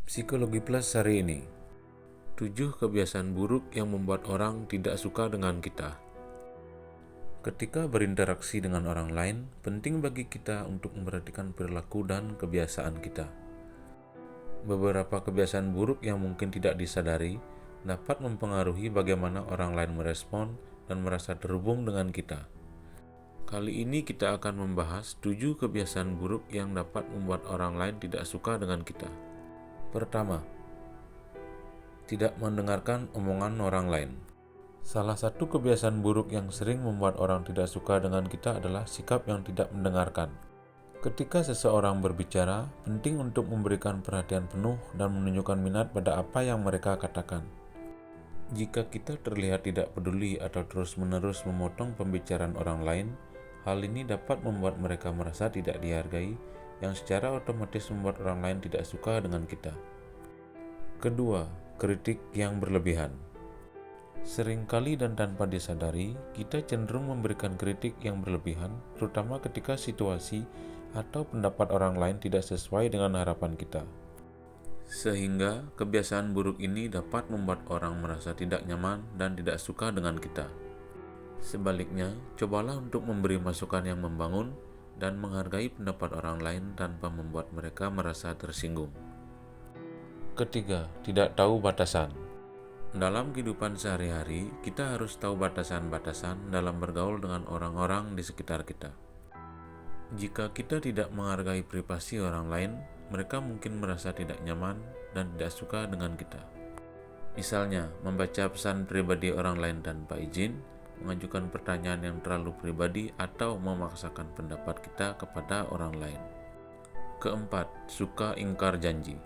Psikologi Plus hari ini, 7 kebiasaan buruk yang membuat orang tidak suka dengan kita. Ketika berinteraksi dengan orang lain, penting bagi kita untuk memperhatikan perilaku dan kebiasaan kita. Beberapa kebiasaan buruk yang mungkin tidak disadari dapat mempengaruhi bagaimana orang lain merespon dan merasa terhubung dengan kita. Kali ini kita akan membahas 7 kebiasaan buruk yang dapat membuat orang lain tidak suka dengan kita. Pertama, tidak mendengarkan omongan orang lain. Salah satu kebiasaan buruk yang sering membuat orang tidak suka dengan kita adalah sikap yang tidak mendengarkan. Ketika seseorang berbicara, penting untuk memberikan perhatian penuh dan menunjukkan minat pada apa yang mereka katakan. Jika kita terlihat tidak peduli atau terus-menerus memotong pembicaraan orang lain, hal ini dapat membuat mereka merasa tidak dihargai, yang secara otomatis membuat orang lain tidak suka dengan kita. Kedua, kritik yang berlebihan. Seringkali dan tanpa disadari, kita cenderung memberikan kritik yang berlebihan, terutama ketika situasi atau pendapat orang lain tidak sesuai dengan harapan kita. Sehingga kebiasaan buruk ini dapat membuat orang merasa tidak nyaman dan tidak suka dengan kita. Sebaliknya, cobalah untuk memberi masukan yang membangun dan menghargai pendapat orang lain tanpa membuat mereka merasa tersinggung. Ketiga, tidak tahu batasan. Dalam kehidupan sehari-hari, kita harus tahu batasan-batasan dalam bergaul dengan orang-orang di sekitar kita. Jika kita tidak menghargai privasi orang lain, mereka mungkin merasa tidak nyaman dan tidak suka dengan kita. Misalnya, membaca pesan pribadi orang lain tanpa izin, mengajukan pertanyaan yang terlalu pribadi, atau memaksakan pendapat kita kepada orang lain. Keempat, suka ingkar janji.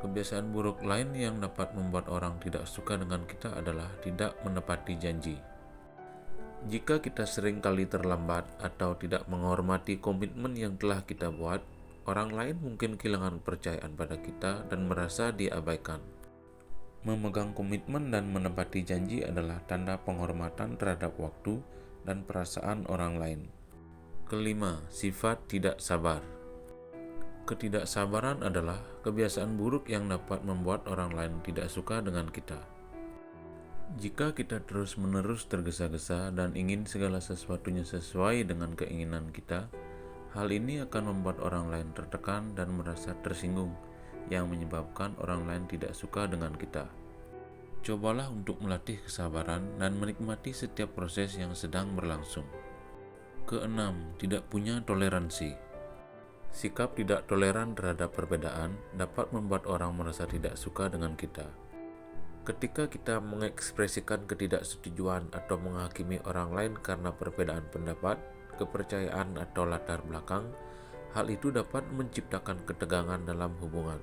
Kebiasaan buruk lain yang dapat membuat orang tidak suka dengan kita adalah tidak menepati janji. Jika kita sering kali terlambat atau tidak menghormati komitmen yang telah kita buat, orang lain mungkin kehilangan kepercayaan pada kita dan merasa diabaikan. Memegang komitmen dan menepati janji adalah tanda penghormatan terhadap waktu dan perasaan orang lain. Kelima, sifat tidak sabar. Ketidaksabaran adalah kebiasaan buruk yang dapat membuat orang lain tidak suka dengan kita. Jika kita terus-menerus tergesa-gesa dan ingin segala sesuatunya sesuai dengan keinginan kita, hal ini akan membuat orang lain tertekan dan merasa tersinggung, yang menyebabkan orang lain tidak suka dengan kita. Cobalah untuk melatih kesabaran dan menikmati setiap proses yang sedang berlangsung. Keenam, tidak punya toleransi. Sikap tidak toleran terhadap perbedaan dapat membuat orang merasa tidak suka dengan kita. Ketika kita mengekspresikan ketidaksetujuan atau menghakimi orang lain karena perbedaan pendapat, kepercayaan, atau latar belakang, hal itu dapat menciptakan ketegangan dalam hubungan.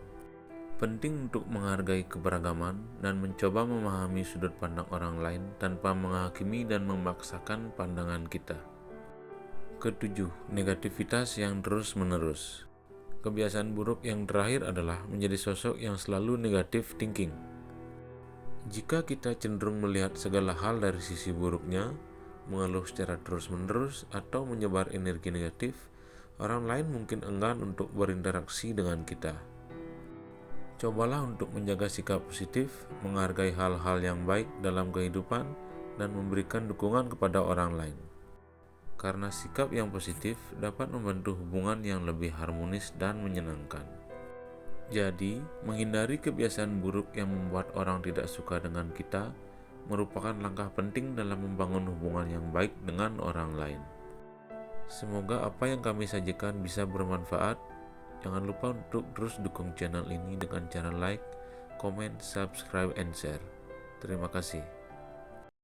Penting untuk menghargai keberagaman dan mencoba memahami sudut pandang orang lain tanpa menghakimi dan memaksakan pandangan kita. Ketujuh, negativitas yang terus-menerus. Kebiasaan buruk yang terakhir adalah menjadi sosok yang selalu negatif thinking. Jika kita cenderung melihat segala hal dari sisi buruknya, mengeluh secara terus-menerus, atau menyebar energi negatif, orang lain mungkin enggan untuk berinteraksi dengan kita. Cobalah untuk menjaga sikap positif, menghargai hal-hal yang baik dalam kehidupan, dan memberikan dukungan kepada orang lain. Karena sikap yang positif dapat membantu hubungan yang lebih harmonis dan menyenangkan. Jadi, menghindari kebiasaan buruk yang membuat orang tidak suka dengan kita merupakan langkah penting dalam membangun hubungan yang baik dengan orang lain. Semoga apa yang kami sajikan bisa bermanfaat. Jangan lupa untuk terus dukung channel ini dengan cara like, comment, subscribe, and share. Terima kasih.